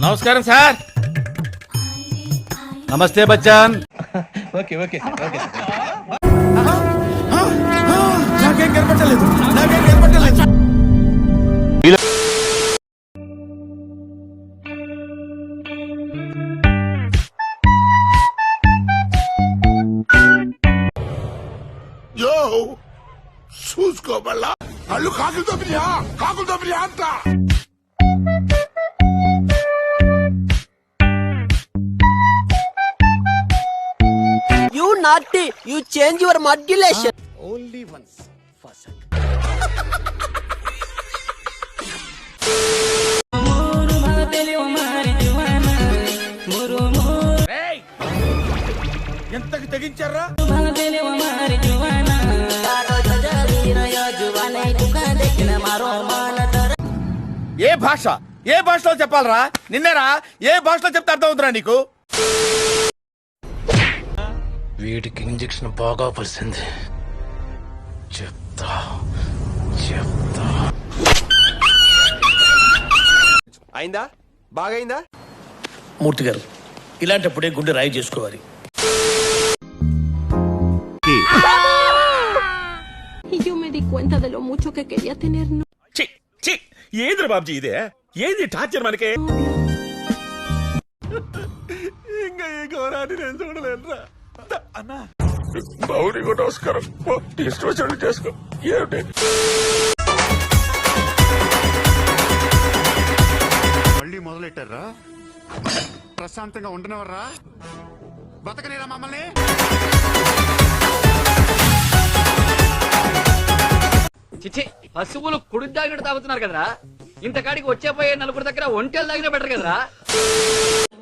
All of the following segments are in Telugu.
నమస్కారం సార్. నమస్తే బచ్చన్. Okay okay okay. నాకేం కనపట్టలేదు, నాకేం కనపట్టలేదు. చూసుకోబల్లా కళ్ళు కాకులతో బిర్యా అంట. You naughty! You change your modulation. Only once for sec. ఎంతకి తెగించారా? ఏ భాష ఏ భాషలో చెప్పాలరా? నిన్నేరా ఏ భాషలో చెప్తే అర్థం అవుతురా నీకు? వీడికి ఇంజెక్షన్ బాగా పలిసింది. చెప్తా. అయిందా? బాగైందా? మూర్తి గారు, ఇలాంటప్పుడే గుండె రాయి చేసుకోవాలి. Y yo me di cuenta de lo mucho que quería tener ఏంద్ర బాబ్జీ ఇదే? ఏంది టార్చర్ మనకి? ఇంకా ఈ ఘోరాన్ని నేను చూడలేనురా అన్నా. గౌరీ నమస్కారం. ఇష్టం వచ్చినట్టు చేసుకో. ఏమిటి మళ్ళీ మొదలెట్టారా? ప్రశాంతంగా ఉండనవర్రా? బతకలేరా మమ్మల్ని? చిచ్చి, పశువులు కుడి తాగినట్టు తాగుతున్నారు కదరా. ఇంతకాడికి వచ్చే పోయే నలుగురు దగ్గర ఒంటెలు తాగిన బెటర్ కదరా.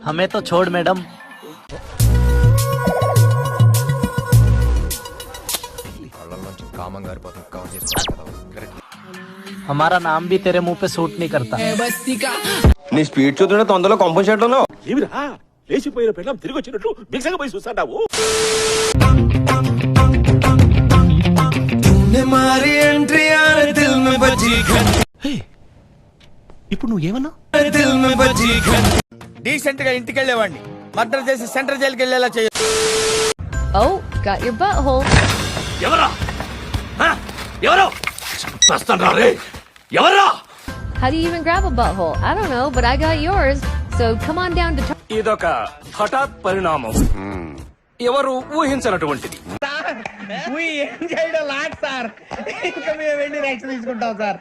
हमें तो छोड़ मैडम. हमारा नाम भी तेरे मुंह पे सूट नहीं करता. నీ స్పీడ్ చూస్తుంటే తొందరలో కంపెన్సేట్ ఉన్నావు. ఏమిరా లేచిపోయిన పిల్లం తిరిగి వచ్చినట్లు బిగ్సగా పోయి చూస్తాడావు? ఇప్పుడు నువ్వేమన్నా? డీసెంట్ గా ఇంటికి వెళ్ళేవాడిని మర్డర్ చేసి సెంట్రల్ జైలుకి వెళ్ళేలా చేయ. Oh, got your butthole. ఎవరా? ఎవరు? చస్తాను రే. ఎవరా? How do you even grab a butthole? I don't know, but I got yours. So come on down to ఇదొక హఠాత్ పరిణామం, ఎవరు ఊహించినటువంటిది. ఏం చేయడం లాట్ సార్. ఇంకా మేము వెళ్ళి యాక్షన్ తీసుకుంటాం సార్.